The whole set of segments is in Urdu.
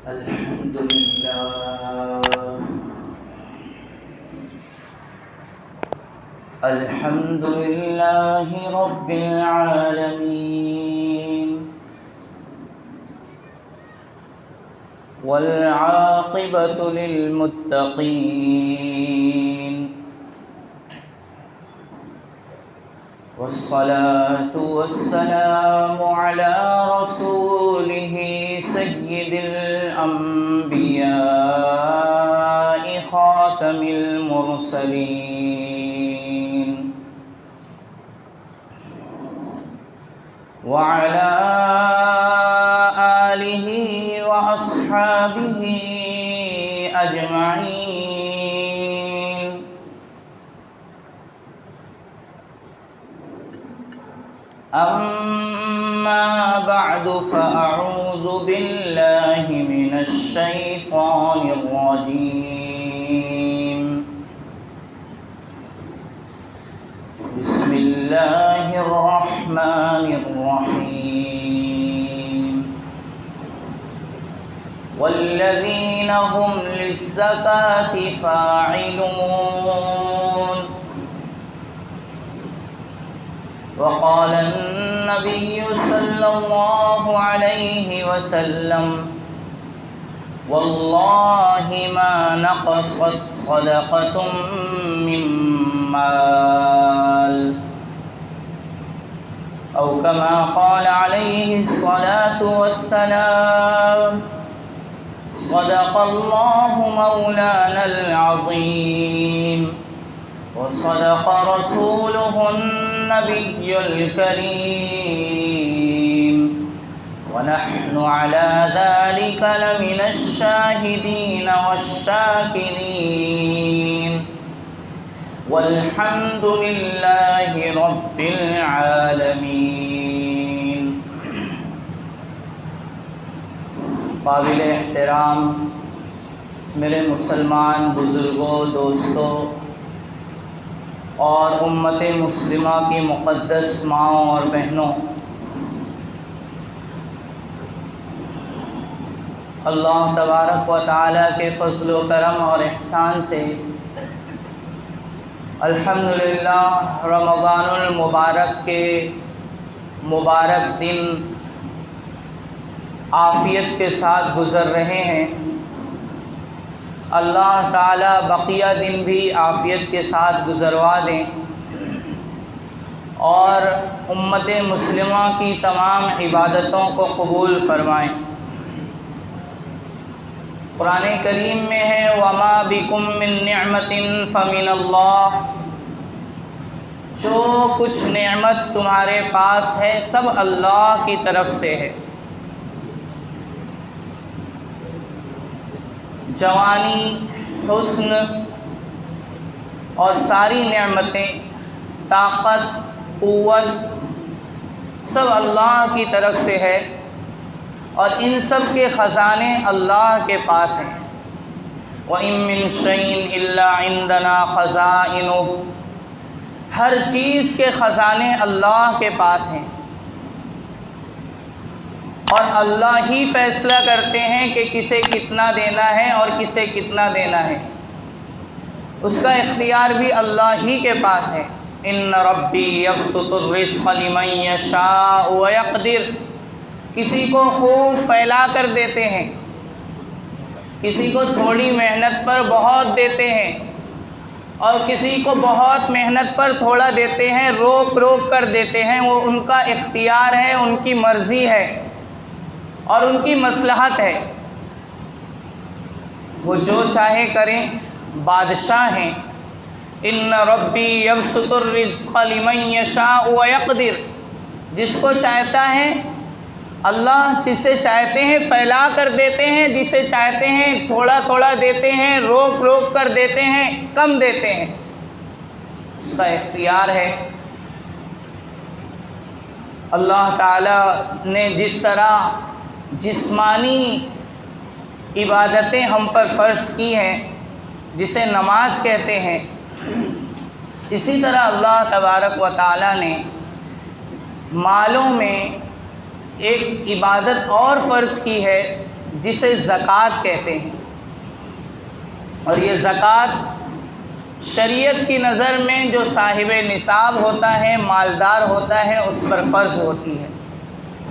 الحمد لله الحمد لله رب العالمين والعاقبة للمتقين والصلاة والسلام على رسوله سيد الأنبياء خاتم المرسلين وعلى آله وأصحابه أجمعين. أما بعد فأعوذ بالله من الشيطان الرجيم. بسم الله الرحمن الرحيم. والذين هم للزكاة فاعلون. وقال النبي صلى الله عليه وسلم: والله ما نقصت صدقة من مال، أو كما قال عليه الصلاة والسلام: صدق الله مولانا العظيم، وصدق رسوله النبي الكريم، ونحن على ذلك لمن الشاهدين والشاكرين، والحمد لله رب العالمين. قابل احترام میرے مسلمان بزرگوں، دوستوں اور امت مسلمہ کی مقدس ماؤں اور بہنوں، اللہ تبارک و تعالیٰ کے فضل و کرم اور احسان سے الحمدللہ رمضان المبارک کے مبارک دن عافیت کے ساتھ گزر رہے ہیں. اللہ تعالیٰ بقیہ دن بھی عافیت کے ساتھ گزروا دیں اور امت مسلمہ کی تمام عبادتوں کو قبول فرمائیں. قرآن کریم میں ہے: وَمَا بِكُم مِّن نِّعْمَةٍ فَمِنَ اللَّهِ. جو کچھ نعمت تمہارے پاس ہے سب اللہ کی طرف سے ہے. جوانی، حسن اور ساری نعمتیں، طاقت، قوت سب اللہ کی طرف سے ہے اور ان سب کے خزانے اللہ کے پاس ہیں. وَإِن مِّن شَيْءٍ إِلَّا عِندَنَا خَزَائِنُهُ. ہر چیز کے خزانے اللہ کے پاس ہیں اور اللہ ہی فیصلہ کرتے ہیں کہ کسے کتنا دینا ہے اور کسے کتنا دینا ہے. اس کا اختیار بھی اللہ ہی کے پاس ہے. ان ربی یبسط الرزق لمن یشاء ویقدر. کسی کو خوب پھیلا کر دیتے ہیں، کسی کو تھوڑی محنت پر بہت دیتے ہیں اور کسی کو بہت محنت پر تھوڑا دیتے ہیں، روک روک کر دیتے ہیں. وہ ان کا اختیار ہے، ان کی مرضی ہے اور ان کی مصلحت ہے. وہ جو چاہے کریں، بادشاہ ہیں. ان ربی یبسط الرزق لمن یشاء ویقدر. جس کو چاہتا ہے اللہ جسے چاہتے ہیں پھیلا کر دیتے ہیں، جسے چاہتے ہیں تھوڑا تھوڑا دیتے ہیں، روک روک کر دیتے ہیں، کم دیتے ہیں. اس کا اختیار ہے. اللہ تعالیٰ نے جس طرح جسمانی عبادتیں ہم پر فرض کی ہیں، جسے نماز کہتے ہیں، اسی طرح اللہ تبارک و تعالیٰ نے مالوں میں ایک عبادت اور فرض کی ہے جسے زکوٰۃ کہتے ہیں، اور یہ زکوٰۃ شریعت کی نظر میں جو صاحب نصاب ہوتا ہے، مالدار ہوتا ہے، اس پر فرض ہوتی ہے۔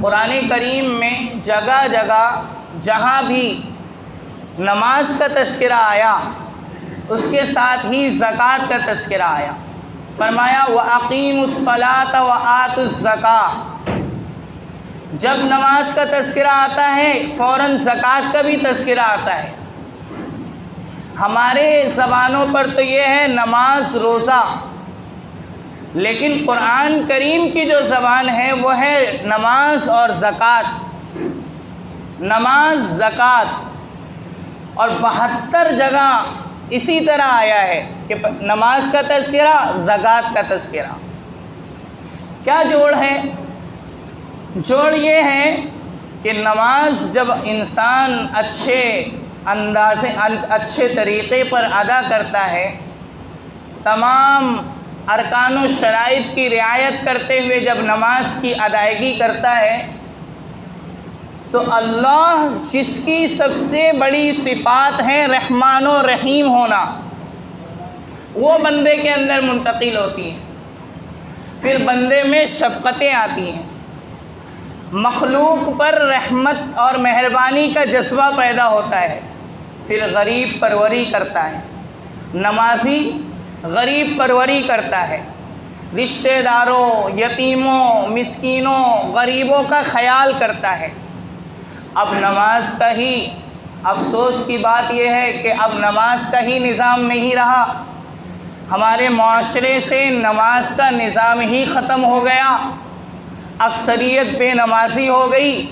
قرآن کریم میں جگہ جگہ جہاں بھی نماز کا تذکرہ آیا اس کے ساتھ ہی زکوٰۃ کا تذکرہ آیا۔ فرمایا وَأَقِيمُوا الصَّلَاةَ وَآتُوا الزَّكَاةَ، جب نماز کا تذکرہ آتا ہے فوراً زکوٰۃ کا بھی تذکرہ آتا ہے۔ ہمارے زبانوں پر تو یہ ہے نماز روزہ، لیکن قرآن کریم کی جو زبان ہے وہ ہے نماز اور زکوٰۃ، نماز زکوٰۃ، اور 72 جگہ اسی طرح آیا ہے کہ نماز کا تذکرہ، زکوٰۃ کا تذکرہ۔ کیا جوڑ ہے؟ جوڑ یہ ہے کہ نماز جب انسان اچھے طریقے پر ادا کرتا ہے، تمام ارکان و شرائط کی رعایت کرتے ہوئے جب نماز کی ادائیگی کرتا ہے، تو اللہ جس کی سب سے بڑی صفات ہے رحمان و رحیم ہونا، وہ بندے کے اندر منتقل ہوتی ہیں۔ پھر بندے میں شفقتیں آتی ہیں، مخلوق پر رحمت اور مہربانی کا جذبہ پیدا ہوتا ہے، پھر غریب پروری کرتا ہے، نمازی غریب پروری کرتا ہے، رشتہ داروں، یتیموں، مسکینوں، غریبوں کا خیال کرتا ہے۔ اب نماز کا ہی افسوس کی بات یہ ہے کہ اب نماز کا ہی نظام نہیں رہا، ہمارے معاشرے سے نماز کا نظام ہی ختم ہو گیا، اکثریت بے نمازی ہو گئی،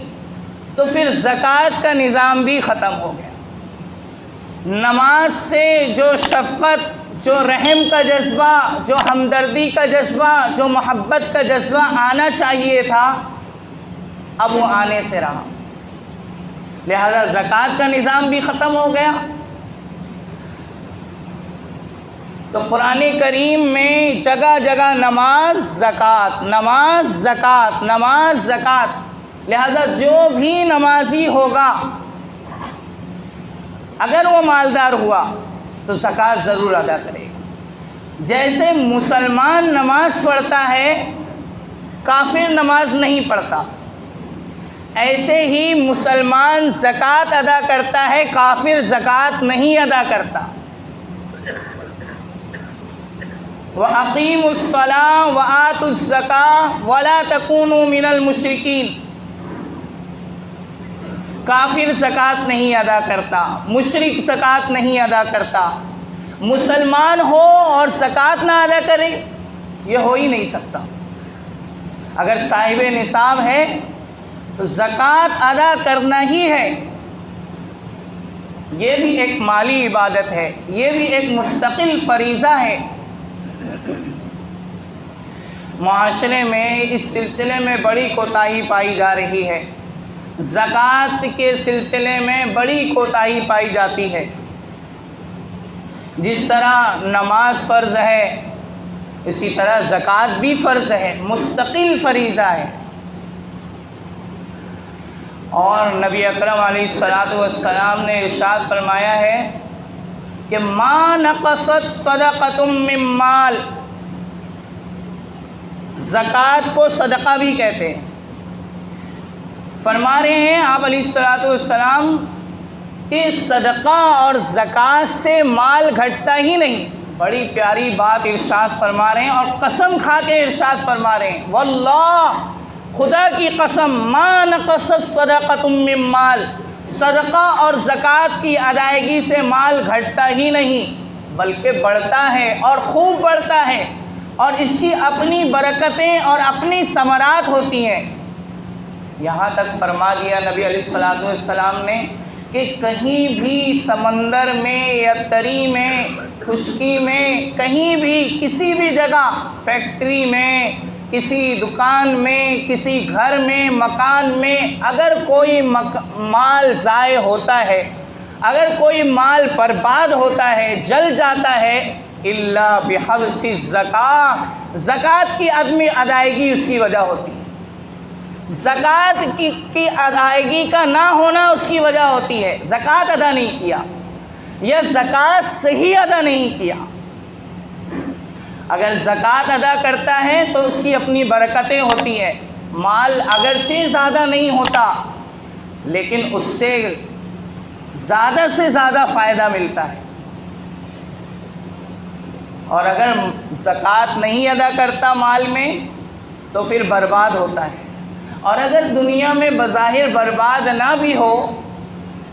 تو پھر زکوٰۃ کا نظام بھی ختم ہو گیا۔ نماز سے جو شفقت، جو رحم کا جذبہ، جو ہمدردی کا جذبہ، جو محبت کا جذبہ آنا چاہیے تھا، اب وہ آنے سے رہا، لہذا زکوٰۃ کا نظام بھی ختم ہو گیا۔ تو قرآن کریم میں جگہ جگہ نماز زکوٰۃ، نماز زکوٰۃ، نماز زکوٰۃ، لہذا جو بھی نمازی ہوگا اگر وہ مالدار ہوا تو زکوٰۃ ضرور ادا کرے گا۔ جیسے مسلمان نماز پڑھتا ہے، کافر نماز نہیں پڑھتا، ایسے ہی مسلمان زکوٰۃ ادا کرتا ہے، کافر زکوٰۃ نہیں ادا کرتا۔ وَأَقِيمُوا الصَّلَاةَ وَآتُوا الزَّكَاةَ وَلَا تَكُونُوا مِنَ الْمُشْرِكِينَ، کافر زکوٰۃ نہیں ادا کرتا، مشرک زکوٰۃ نہیں ادا کرتا، مسلمان ہو اور زکوٰۃ نہ ادا کرے، یہ ہو ہی نہیں سکتا۔ اگر صاحب نصاب ہے تو زکوٰۃ ادا کرنا ہی ہے۔ یہ بھی ایک مالی عبادت ہے، یہ بھی ایک مستقل فریضہ ہے۔ معاشرے میں اس سلسلے میں بڑی کوتاہی پائی جا رہی ہے، زکوٰۃ کے سلسلے میں بڑی کوتاہی پائی جاتی ہے۔ جس طرح نماز فرض ہے، اسی طرح زکوٰۃ بھی فرض ہے، مستقل فریضہ ہے۔ اور نبی اکرم علیہ الصلوۃ والسلام نے ارشاد فرمایا ہے کہ ما نقصت صدقۃ من مال، زکوٰۃ کو صدقہ بھی کہتے ہیں۔ فرما رہے ہیں آپ علیہ الصلوۃ والسلام کہ صدقہ اور زکوٰۃ سے مال گھٹتا ہی نہیں۔ بڑی پیاری بات ارشاد فرما رہے ہیں، اور قسم کھا کے ارشاد فرما رہے ہیں، واللہ، خدا کی قسم، ما نقصت صدقۃ من مال، صدقہ اور زکوٰۃ کی ادائیگی سے مال گھٹتا ہی نہیں بلکہ بڑھتا ہے اور خوب بڑھتا ہے، اور اس کی اپنی برکتیں اور اپنی ثمرات ہوتی ہیں۔ یہاں تک فرما دیا نبی علیہ الصلوۃ والسلام نے کہ کہیں بھی سمندر میں یا تری میں، خشکی میں، کہیں بھی کسی بھی جگہ، فیکٹری میں، کسی دکان میں، کسی گھر میں، مکان میں، اگر کوئی مال ضائع ہوتا ہے، اگر کوئی مال برباد ہوتا ہے، جل جاتا ہے، الا بحبس الزکاۃ، زکوٰۃ کی عدم ادائیگی اس کی وجہ ہوتی ہے۔ زکوٰۃ کی ادائیگی کا نہ ہونا اس کی وجہ ہوتی ہے، زکوٰۃ ادا نہیں کیا یا زکوٰۃ صحیح ادا نہیں کیا۔ اگر زکوٰۃ ادا کرتا ہے تو اس کی اپنی برکتیں ہوتی ہیں، مال اگرچہ زیادہ نہیں ہوتا لیکن اس سے زیادہ فائدہ ملتا ہے، اور اگر زکوٰۃ نہیں ادا کرتا مال میں تو پھر برباد ہوتا ہے، اور اگر دنیا میں بظاہر برباد نہ بھی ہو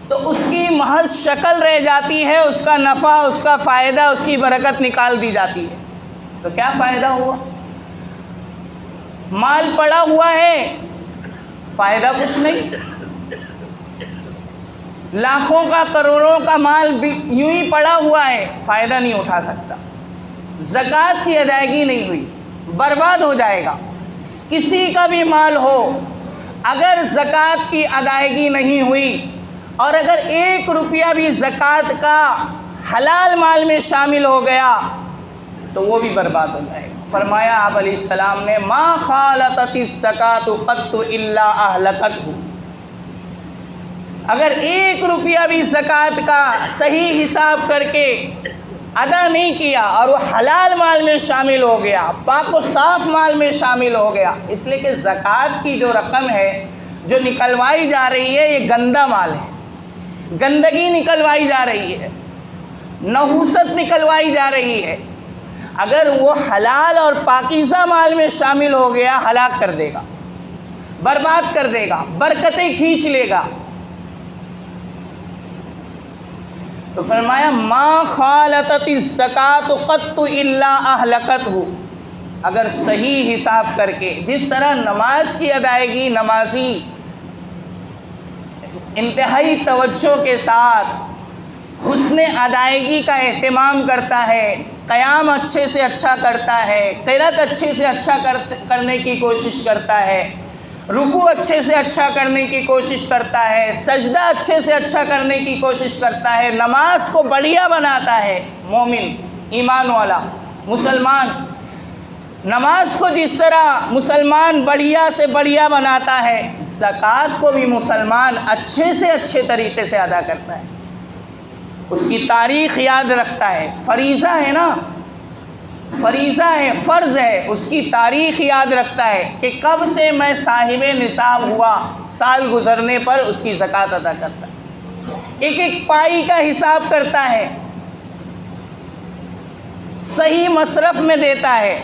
تو اس کی محض شکل رہ جاتی ہے، اس کا نفع، اس کا فائدہ، اس کی برکت نکال دی جاتی ہے، تو کیا فائدہ ہوا؟ مال پڑا ہوا ہے، فائدہ کچھ نہیں، لاکھوں کا کروڑوں کا مال بھی یوں ہی پڑا ہوا ہے، فائدہ نہیں اٹھا سکتا۔ زکوٰۃ کی ادائیگی نہیں ہوئی، برباد ہو جائے گا۔ کسی کا بھی مال ہو، اگر زکوٰۃ کی ادائیگی نہیں ہوئی اور اگر 1 روپیہ بھی زکوٰۃ کا حلال مال میں شامل ہو گیا تو وہ بھی برباد ہو جائے گا۔ فرمایا آپ علیہ السلام نے ما خالطت الزکوٰۃ قط الا اہلکتہ، اگر 1 روپیہ بھی زکوٰۃ کا صحیح حساب کر کے ادا نہیں کیا اور وہ حلال مال میں شامل ہو گیا، پاک و صاف مال میں شامل ہو گیا، اس لیے کہ زکوٰۃ کی جو رقم ہے جو نکلوائی جا رہی ہے یہ گندا مال ہے، گندگی نکلوائی جا رہی ہے، نحوست نکلوائی جا رہی ہے۔ اگر وہ حلال اور پاکیزہ مال میں شامل ہو گیا، ہلاک کر دے گا، برباد کر دے گا، برکتیں کھینچ لے گا۔ تو فرمایا ما خالطت الزکوٰۃ قط الا اہلکتہ، اگر صحیح حساب کر کے، جس طرح نماز کی ادائیگی نمازی انتہائی توجہ کے ساتھ حسن ادائیگی کا اہتمام کرتا ہے، قیام اچھے سے اچھا کرتا ہے، قرات اچھے سے اچھا کرنے کی کوشش کرتا ہے، رکوع اچھے سے اچھا کرنے کی کوشش کرتا ہے، سجدہ اچھے سے اچھا کرنے کی کوشش کرتا ہے، نماز کو بڑھیا بناتا ہے، مومن ایمان والا مسلمان نماز کو جس طرح مسلمان بڑھیا سے بڑھیا بناتا ہے، زکوٰۃ کو بھی مسلمان اچھے سے اچھے طریقے سے ادا کرتا ہے، اس کی تاریخ یاد رکھتا ہے، فریضہ ہے نا، فریضہ ہے، فرض ہے، اس کی تاریخ یاد رکھتا ہے کہ کب سے میں صاحب نصاب ہوا، سال گزرنے پر اس کی زکوٰۃ ادا کرتا ہے، ایک ایک پائی کا حساب کرتا ہے، صحیح مصرف میں دیتا ہے۔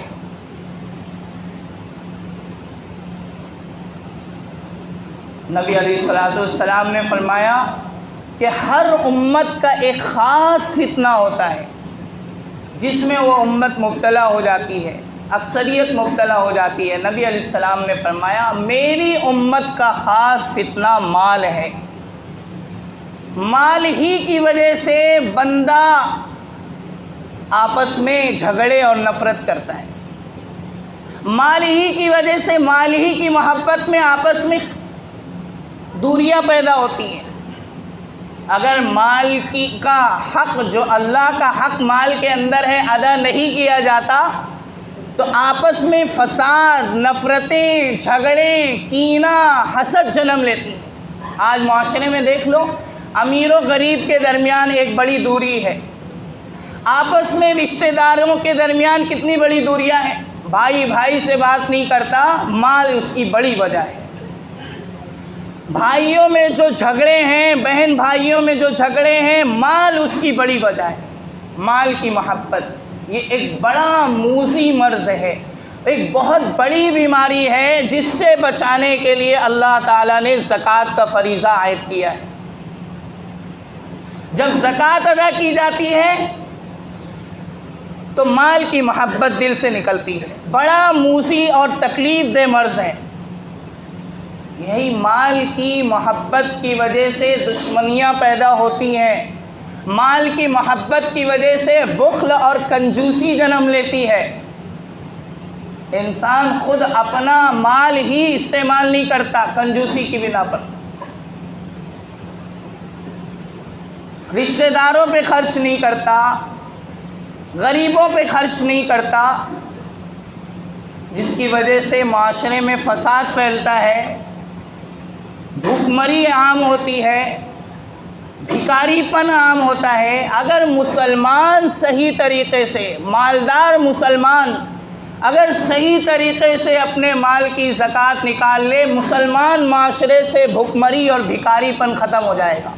نبی علیہ السلام نے فرمایا کہ ہر امت کا ایک خاص فتنہ ہوتا ہے جس میں وہ امت مبتلا ہو جاتی ہے، اکثریت مبتلا ہو جاتی ہے۔ نبی علیہ السلام نے فرمایا میری امت کا خاص فتنہ مال ہے، مال ہی کی وجہ سے بندہ آپس میں جھگڑے اور نفرت کرتا ہے، مال ہی کی وجہ سے، مال ہی کی محبت میں آپس میں دوریاں پیدا ہوتی ہیں۔ اگر مال کا حق جو اللہ کا حق مال کے اندر ہے ادا نہیں کیا جاتا تو آپس میں فساد، نفرتیں، جھگڑے، کینہ، حسد جنم لیتی ہیں۔ آج معاشرے میں دیکھ لو، امیر و غریب کے درمیان ایک بڑی دوری ہے، آپس میں رشتہ داروں کے درمیان کتنی بڑی دوریاں ہیں، بھائی بھائی سے بات نہیں کرتا، مال اس کی بڑی وجہ ہے۔ بھائیوں میں جو جھگڑے ہیں، بہن بھائیوں میں جو جھگڑے ہیں، مال اس کی بڑی وجہ ہے۔ مال کی محبت یہ ایک بڑا موذی مرض ہے، ایک بہت بڑی بیماری ہے جس سے بچانے کے لیے اللہ تعالیٰ نے زکوٰۃ کا فریضہ عائد کیا ہے۔ جب زکوٰۃ ادا کی جاتی ہے تو مال کی محبت دل سے نکلتی ہے، بڑا موذی اور تکلیف دہ مرض ہے۔ یہی مال کی محبت کی وجہ سے دشمنیاں پیدا ہوتی ہیں، مال کی محبت کی وجہ سے بخل اور کنجوسی جنم لیتی ہے۔ انسان خود اپنا مال ہی استعمال نہیں کرتا کنجوسی کی بنا پر، رشتہ داروں پہ خرچ نہیں کرتا، غریبوں پہ خرچ نہیں کرتا، جس کی وجہ سے معاشرے میں فساد پھیلتا ہے، بھوک مری عام ہوتی ہے، بھکاری پن عام ہوتا ہے، اگر مسلمان صحیح طریقے سے، مالدار مسلمان اگر صحیح طریقے سے اپنے مال کی زکوٰۃ نکال لے، مسلمان معاشرے سے بھوک مری اور بھکاری پن ختم ہو جائے گا۔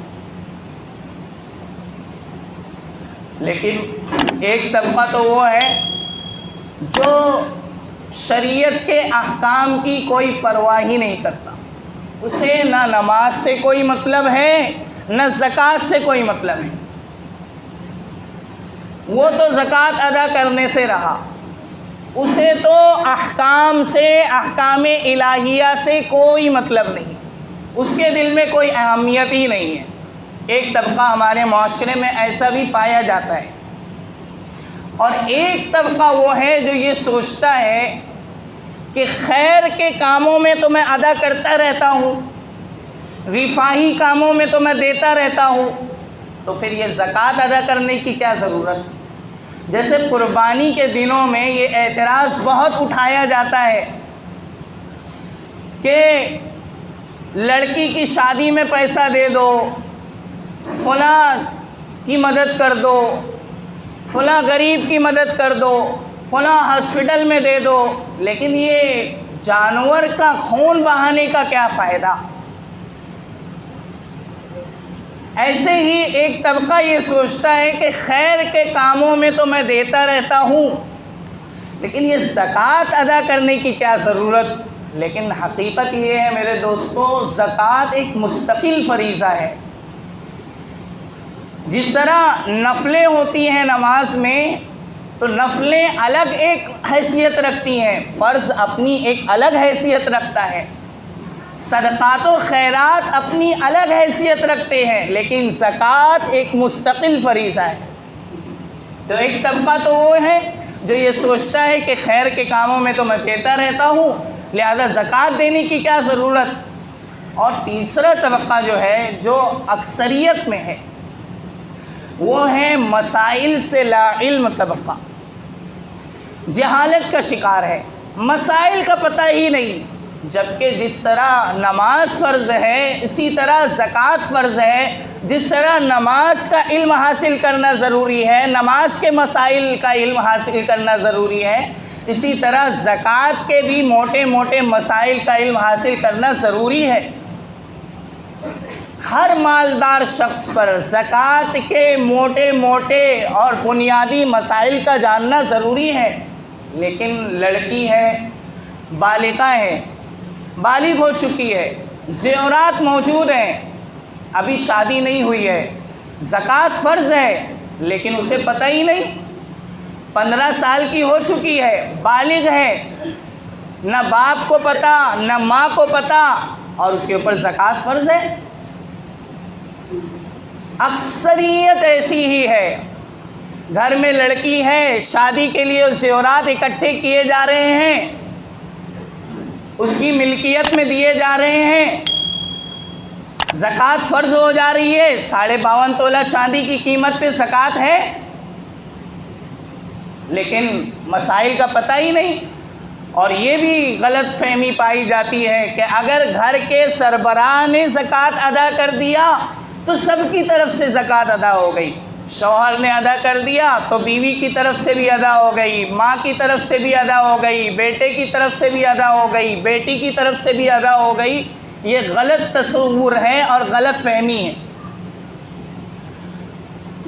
لیکن ایک طبقہ تو وہ ہے جو شریعت کے احکام کی کوئی پرواہ ہی نہیں کرتا، اسے نہ نماز سے کوئی مطلب ہے نہ زکوٰۃ سے کوئی مطلب ہے، وہ تو زکوٰۃ ادا کرنے سے رہا، اسے تو احکام سے، احکام الہیہ سے کوئی مطلب نہیں، اس کے دل میں کوئی اہمیت ہی نہیں ہے۔ ایک طبقہ ہمارے معاشرے میں ایسا بھی پایا جاتا ہے، اور ایک طبقہ وہ ہے جو یہ سوچتا ہے کہ خیر کے کاموں میں تو میں ادا کرتا رہتا ہوں، رفاہی کاموں میں تو میں دیتا رہتا ہوں، تو پھر یہ زکوٰۃ ادا کرنے کی کیا ضرورت؟ جیسے قربانی کے دنوں میں یہ اعتراض بہت اٹھایا جاتا ہے کہ لڑکی کی شادی میں پیسہ دے دو، فلاں کی مدد کر دو، فلاں غریب کی مدد کر دو، فلاں ہاسپٹل میں دے دو، لیکن یہ جانور کا خون بہانے کا کیا فائدہ؟ ایسے ہی ایک طبقہ یہ سوچتا ہے کہ خیر کے کاموں میں تو میں دیتا رہتا ہوں، لیکن یہ زکوٰۃ ادا کرنے کی کیا ضرورت؟ لیکن حقیقت یہ ہے میرے دوستو، زکوٰۃ ایک مستقل فریضہ ہے۔ جس طرح نفلیں ہوتی ہیں نماز میں، تو نفلیں الگ ایک حیثیت رکھتی ہیں، فرض اپنی ایک الگ حیثیت رکھتا ہے، صدقات و خیرات اپنی الگ حیثیت رکھتے ہیں، لیکن زکوٰۃ ایک مستقل فریضہ ہے۔ تو ایک طبقہ تو وہ ہے جو یہ سوچتا ہے کہ خیر کے کاموں میں تو میں دیتا رہتا ہوں، لہذا زکوٰۃ دینے کی کیا ضرورت؟ اور تیسرا طبقہ جو ہے، جو اکثریت میں ہے، وہ ہے مسائل سے لا علم طبقہ، جہالت کا شکار ہے، مسائل کا پتہ ہی نہیں، جبکہ جس طرح نماز فرض ہے اسی طرح زکوٰۃ فرض ہے، جس طرح نماز کا علم حاصل کرنا ضروری ہے، نماز کے مسائل کا علم حاصل کرنا ضروری ہے، اسی طرح زکوٰۃ کے بھی موٹے موٹے مسائل کا علم حاصل کرنا ضروری ہے۔ ہر مالدار شخص پر زکوٰۃ کے موٹے موٹے اور بنیادی مسائل کا جاننا ضروری ہے، لیکن لڑکی ہے، بالغہ ہے، بالغ ہو چکی ہے، زیورات موجود ہیں، ابھی شادی نہیں ہوئی ہے، زکوٰۃ فرض ہے لیکن اسے پتہ ہی نہیں، 15 سال کی ہو چکی ہے، بالغ ہے، نہ باپ کو پتہ نہ ماں کو پتہ، اور اس کے اوپر زکوٰۃ فرض ہے۔ اکثریت ایسی ہی ہے، گھر میں لڑکی ہے، شادی کے لیے زیورات اکٹھے کیے جا رہے ہیں، اس کی ملکیت میں دیے جا رہے ہیں، زکوٰۃ فرض ہو جا رہی ہے، 52.5 تولہ چاندی کی قیمت پہ زکوٰۃ ہے، لیکن مسائل کا پتہ ہی نہیں۔ اور یہ بھی غلط فہمی پائی جاتی ہے کہ اگر گھر کے سربراہ نے زکوٰۃ ادا کر دیا تو سب کی طرف سے زکوٰۃ ادا ہو گئی، شوہر نے ادا کر دیا تو بیوی کی طرف سے بھی ادا ہو گئی، ماں کی طرف سے بھی ادا ہو گئی، بیٹے کی طرف سے بھی ادا ہو گئی، بیٹی کی طرف سے بھی ادا ہو گئی۔ یہ غلط تصور ہے اور غلط فہمی ہے۔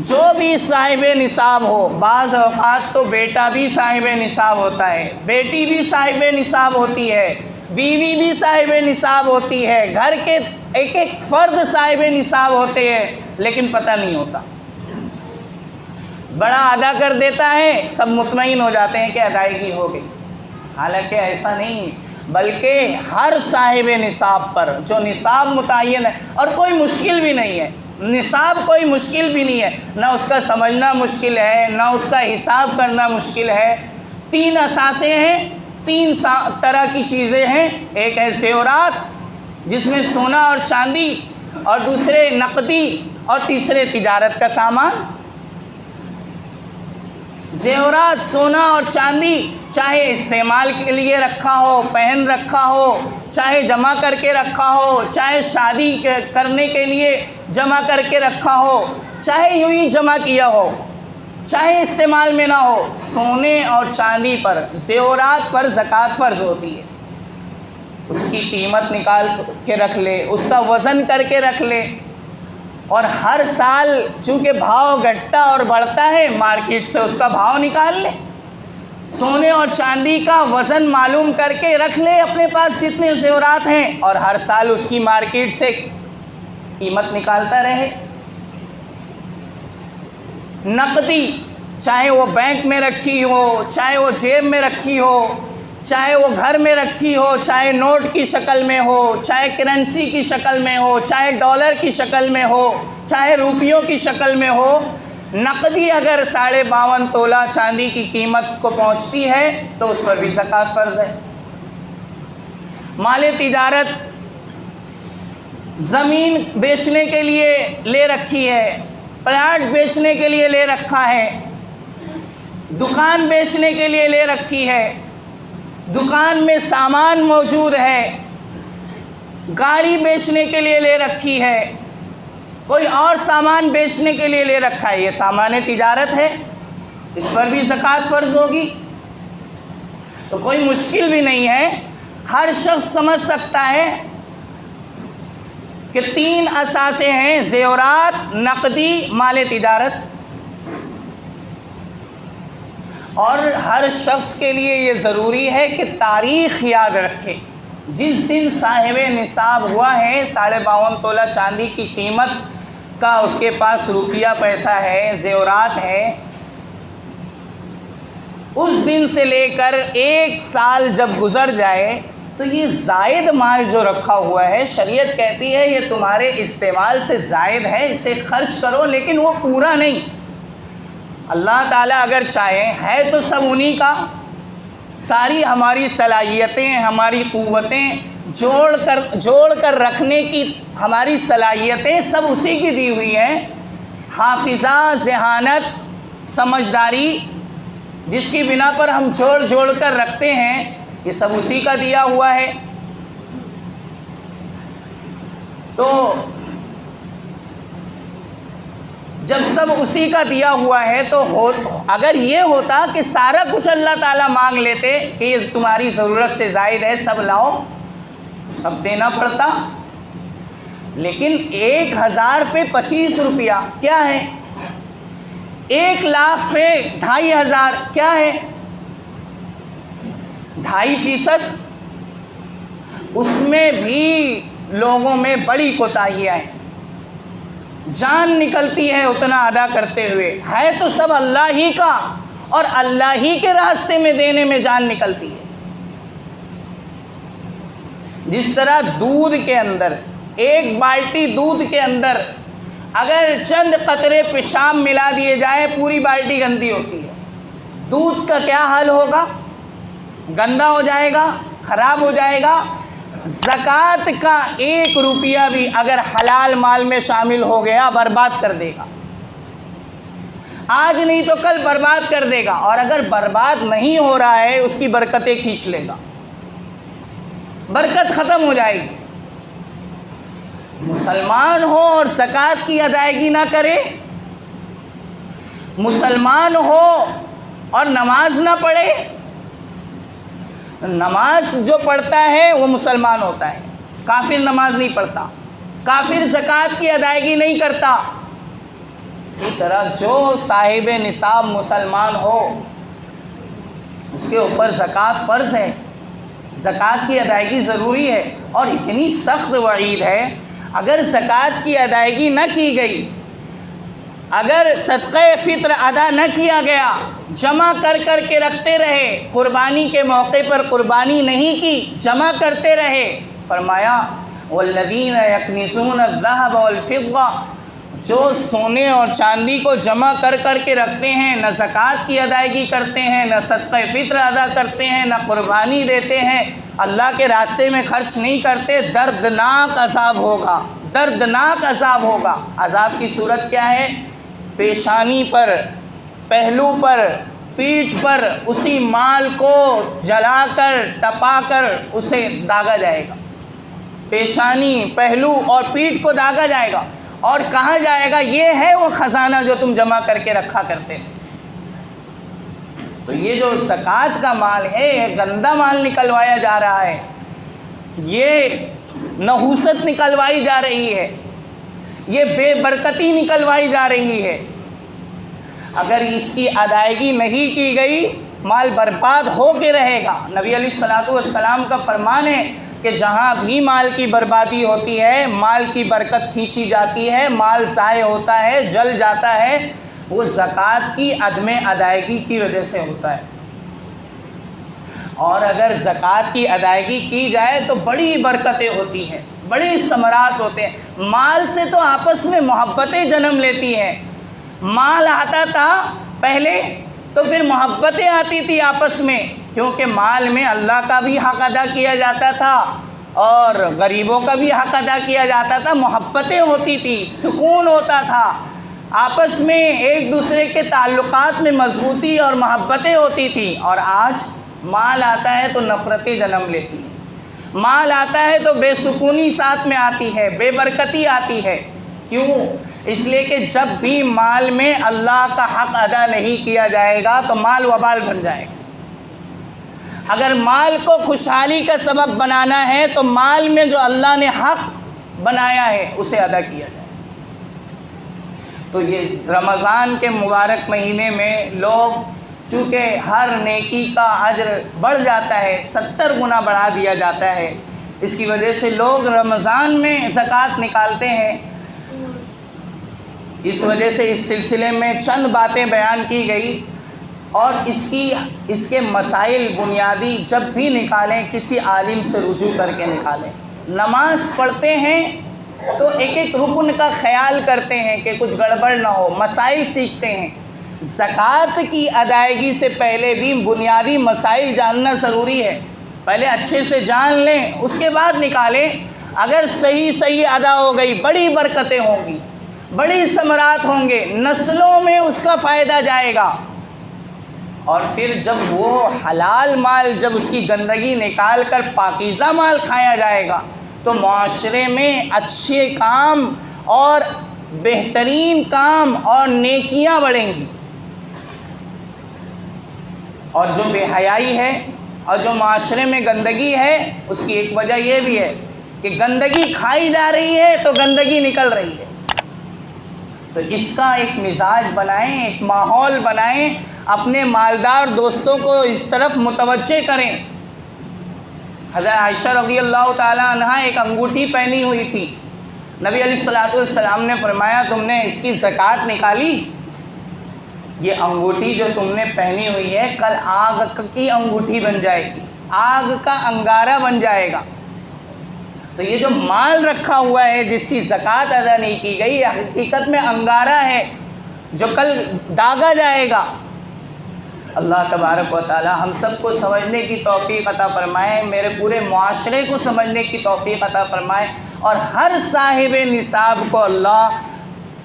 جو بھی صاحب نصاب ہو، بعض اوقات تو بیٹا بھی صاحب نصاب ہوتا ہے، بیٹی بھی صاحب نصاب ہوتی ہے، بیوی بھی صاحب نصاب ہوتی ہے، گھر کے ایک ایک فرد صاحب نصاب ہوتے ہیں، لیکن پتہ نہیں ہوتا۔ بڑا ادا کر دیتا ہے، سب مطمئن ہو جاتے ہیں کہ ادائیگی ہو گئی، حالانکہ ایسا نہیں، بلکہ ہر صاحب نصاب پر جو نصاب متعین ہے، اور کوئی مشکل بھی نہیں ہے، نصاب کوئی مشکل بھی نہیں ہے، نہ اس کا سمجھنا مشکل ہے، نہ اس کا حساب کرنا مشکل ہے۔ 3 اثاثے ہیں، 3 طرح کی چیزیں ہیں، ایک ہے زیورات جس میں سونا اور چاندی، اور دوسرے نقدی، اور تیسرے تجارت کا سامان۔ زیورات، سونا اور چاندی، چاہے استعمال کے لیے رکھا ہو، پہن رکھا ہو، چاہے جمع کر کے رکھا ہو، چاہے شادی کرنے کے لیے جمع کر کے رکھا ہو، چاہے یوں ہی جمع کیا ہو، چاہے استعمال میں نہ ہو، سونے اور چاندی پر، زیورات پر زکوٰۃ فرض ہوتی ہے۔ اس کی قیمت نکال کے رکھ لے، اس کا وزن کر کے رکھ لے، اور ہر سال چونکہ بھاؤ گھٹتا اور بڑھتا ہے، مارکیٹ سے اس کا بھاؤ نکال لے، سونے اور چاندی کا وزن معلوم کر کے رکھ لے اپنے پاس جتنے زیورات ہیں، اور ہر سال اس کی مارکیٹ سے قیمت نکالتا رہے۔ نقدی، چاہے وہ بینک میں رکھی ہو، چاہے وہ جیب میں رکھی ہو، چاہے وہ گھر میں رکھی ہو، چاہے نوٹ کی شکل میں ہو، چاہے کرنسی کی شکل میں ہو، چاہے ڈالر کی شکل میں ہو، چاہے روپیوں کی شکل میں ہو، نقدی اگر 52.5 تولہ چاندی کی قیمت کو پہنچتی ہے تو اس پر بھی زکوٰۃ فرض ہے۔ مال تجارت، زمین بیچنے کے لیے لے رکھی ہے، پلاٹ بیچنے کے لیے لے رکھا ہے، دکان بیچنے کے لیے لے رکھی ہے، دکان میں سامان موجود ہے، گاڑی بیچنے کے لیے لے رکھی ہے، کوئی اور سامان بیچنے کے لیے لے رکھا ہے، یہ سامان تجارت ہے، اس پر بھی زکوٰۃ فرض ہوگی۔ تو کوئی مشکل بھی نہیں ہے، ہر شخص سمجھ سکتا ہے کہ 3 اثاثے ہیں: زیورات، نقدی، مال تجارت۔ اور ہر شخص کے لیے یہ ضروری ہے کہ تاریخ یاد رکھے۔ جس دن صاحب نصاب ہوا ہے، 52.5 تولہ چاندی کی قیمت کا اس کے پاس روپیہ پیسہ ہے، زیورات ہے، اس دن سے لے کر 1 سال جب گزر جائے تو یہ زائد مال جو رکھا ہوا ہے، شریعت کہتی ہے یہ تمہارے استعمال سے زائد ہے، اسے خرچ کرو، لیکن وہ پورا نہیں۔ اللہ تعالیٰ اگر چاہے، ہے تو سب انہی کا، ساری ہماری صلاحیتیں، ہماری قوتیں جوڑ کر رکھنے کی ہماری صلاحیتیں سب اسی کی دی ہوئی ہیں۔ حافظہ، ذہانت، سمجھداری، جس کی بنا پر ہم جوڑ کر رکھتے ہیں، یہ سب اسی کا دیا ہوا ہے۔ تو جب سب اسی کا دیا ہوا ہے تو اگر یہ ہوتا کہ سارا کچھ اللہ تعالیٰ مانگ لیتے کہ یہ تمہاری ضرورت سے زائد ہے، سب لاؤ، سب دینا پڑتا۔ لیکن 1000 پہ 25 روپیہ کیا ہے؟ 1 لاکھ پہ 2500 کیا ہے؟ 2.5%۔ اس میں بھی لوگوں میں بڑی کوتاہیاں ہیں، جان نکلتی ہے اتنا ادا کرتے ہوئے، ہے تو سب اللہ ہی کا، اور اللہ ہی کے راستے میں دینے میں جان نکلتی ہے۔ جس طرح دودھ کے اندر، 1 بالٹی دودھ کے اندر اگر چند قطرے پیشاب ملا دیے جائے، پوری بالٹی گندی ہوتی ہے۔ دودھ کا کیا حال ہوگا؟ گندا ہو جائے گا، خراب ہو جائے گا۔ زکوٰۃ کا 1 روپیہ بھی اگر حلال مال میں شامل ہو گیا، برباد کر دے گا، آج نہیں تو کل برباد کر دے گا، اور اگر برباد نہیں ہو رہا ہے اس کی برکتیں کھینچ لے گا، برکت ختم ہو جائے گی۔ مسلمان ہو اور زکوٰۃ کی ادائیگی نہ کرے، مسلمان ہو اور نماز نہ پڑھے، نماز جو پڑھتا ہے وہ مسلمان ہوتا ہے، کافر نماز نہیں پڑھتا، کافر زکوٰۃ کی ادائیگی نہیں کرتا۔ اسی طرح جو صاحب نصاب مسلمان ہو، اس کے اوپر زکوٰۃ فرض ہے، زکوٰۃ کی ادائیگی ضروری ہے، اور اتنی سخت وعید ہے اگر زکوٰۃ کی ادائیگی نہ کی گئی، اگر صدقہ فطر ادا نہ کیا گیا، جمع کر کے رکھتے رہے، قربانی کے موقع پر قربانی نہیں کی، جمع کرتے رہے، فرمایا والذین یکنزون الذهب والفضہ، جو سونے اور چاندی کو جمع کر کے رکھتے ہیں، نہ زکوٰۃ کی ادائیگی کرتے ہیں، نہ صدقہ فطر ادا کرتے ہیں، نہ قربانی دیتے ہیں، اللہ کے راستے میں خرچ نہیں کرتے، دردناک عذاب ہوگا، دردناک عذاب ہوگا۔ عذاب کی صورت کیا ہے؟ پیشانی پر، پہلو پر، پیٹھ پر اسی مال کو جلا کر ٹپا کر اسے داغا جائے گا، پیشانی، پہلو اور پیٹھ کو داغا جائے گا اور کہا جائے گا یہ ہے وہ خزانہ جو تم جمع کر کے رکھا کرتے تھے۔ تو یہ جو زکوٰۃ کا مال ہے یہ گندا مال نکلوایا جا رہا ہے، یہ نحوست نکلوائی جا رہی ہے، یہ بے برکتی نکلوائی جا رہی ہے۔ اگر اس کی ادائیگی نہیں کی گئی مال برباد ہو کے رہے گا۔ نبی علیہ الصلوۃ والسلام کا فرمان ہے کہ جہاں بھی مال کی بربادی ہوتی ہے، مال کی برکت کھینچی جاتی ہے، مال ضائع ہوتا ہے، جل جاتا ہے، وہ زکوٰۃ کی عدم ادائیگی کی وجہ سے ہوتا ہے۔ اور اگر زکوٰۃ کی ادائیگی کی جائے تو بڑی برکتیں ہوتی ہیں، بڑے ثمرات ہوتے ہیں۔ مال سے تو آپس میں محبتیں جنم لیتی ہیں۔ مال آتا تھا پہلے تو پھر محبتیں آتی تھی آپس میں، کیونکہ مال میں اللہ کا بھی حق ادا کیا جاتا تھا اور غریبوں کا بھی حق ادا کیا جاتا تھا، محبتیں ہوتی تھی، سکون ہوتا تھا، آپس میں ایک دوسرے کے تعلقات میں مضبوطی اور محبتیں ہوتی تھی۔ اور آج مال آتا ہے تو نفرتیں جنم لیتی ہیں، مال آتا ہے تو بے سکونی ساتھ میں آتی ہے، بے برکتی آتی ہے۔ کیوں؟ اس لیے کہ جب بھی مال میں اللہ کا حق ادا نہیں کیا جائے گا تو مال وبال بن جائے گا۔ اگر مال کو خوشحالی کا سبب بنانا ہے تو مال میں جو اللہ نے حق بنایا ہے اسے ادا کیا جائے۔ تو یہ رمضان کے مبارک مہینے میں لوگ چونکہ ہر نیکی کا اجر بڑھ جاتا ہے، 70 گنا بڑھا دیا جاتا ہے، اس کی وجہ سے لوگ رمضان میں زکوٰۃ نکالتے ہیں۔ اس وجہ سے اس سلسلے میں چند باتیں بیان کی گئی اور اس کے مسائل بنیادی جب بھی نکالیں کسی عالم سے رجوع کر کے نکالیں۔ نماز پڑھتے ہیں تو ایک ایک رکن کا خیال کرتے ہیں کہ کچھ گڑبڑ نہ ہو، مسائل سیکھتے ہیں۔ زکوٰۃ کی ادائیگی سے پہلے بھی بنیادی مسائل جاننا ضروری ہے، پہلے اچھے سے جان لیں اس کے بعد نکالیں۔ اگر صحیح ادا ہو گئی بڑی برکتیں ہوں گی، بڑی ثمرات ہوں گے، نسلوں میں اس کا فائدہ جائے گا۔ اور پھر جب وہ حلال مال، جب اس کی گندگی نکال کر پاکیزہ مال کھایا جائے گا تو معاشرے میں اچھے کام اور بہترین کام اور نیکیاں بڑھیں گی۔ اور جو بے حیائی ہے اور جو معاشرے میں گندگی ہے اس کی ایک وجہ یہ بھی ہے کہ گندگی کھائی جا رہی ہے تو گندگی نکل رہی ہے۔ تو اس کا ایک مزاج بنائیں، ایک ماحول بنائیں، اپنے مالدار دوستوں کو اس طرف متوجہ کریں۔ حضرت عائشہ رضی اللہ تعالی عنہ ایک انگوٹھی پہنی ہوئی تھی، نبی علیہ الصلوۃ والسلام نے فرمایا تم نے اس کی زکوٰۃ نکالی؟ یہ انگوٹھی جو تم نے پہنی ہوئی ہے کل آگ کی انگوٹھی بن جائے گی، آگ کا انگارہ بن جائے گا۔ تو یہ جو مال رکھا ہوا ہے جس کی زکوٰۃ ادا نہیں کی گئی، یہ حقیقت میں انگارہ ہے جو کل داغا جائے گا۔ اللہ تبارک و تعالی ہم سب کو سمجھنے کی توفیق عطا فرمائے، میرے پورے معاشرے کو سمجھنے کی توفیق عطا فرمائے، اور ہر صاحب نصاب کو اللہ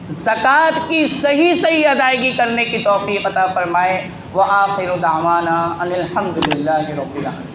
زکوٰۃ کی صحیح ادائیگی کرنے کی توفیق عطا فرمائے۔ وآخر دعوانا ان الحمد للہ رب العالمین۔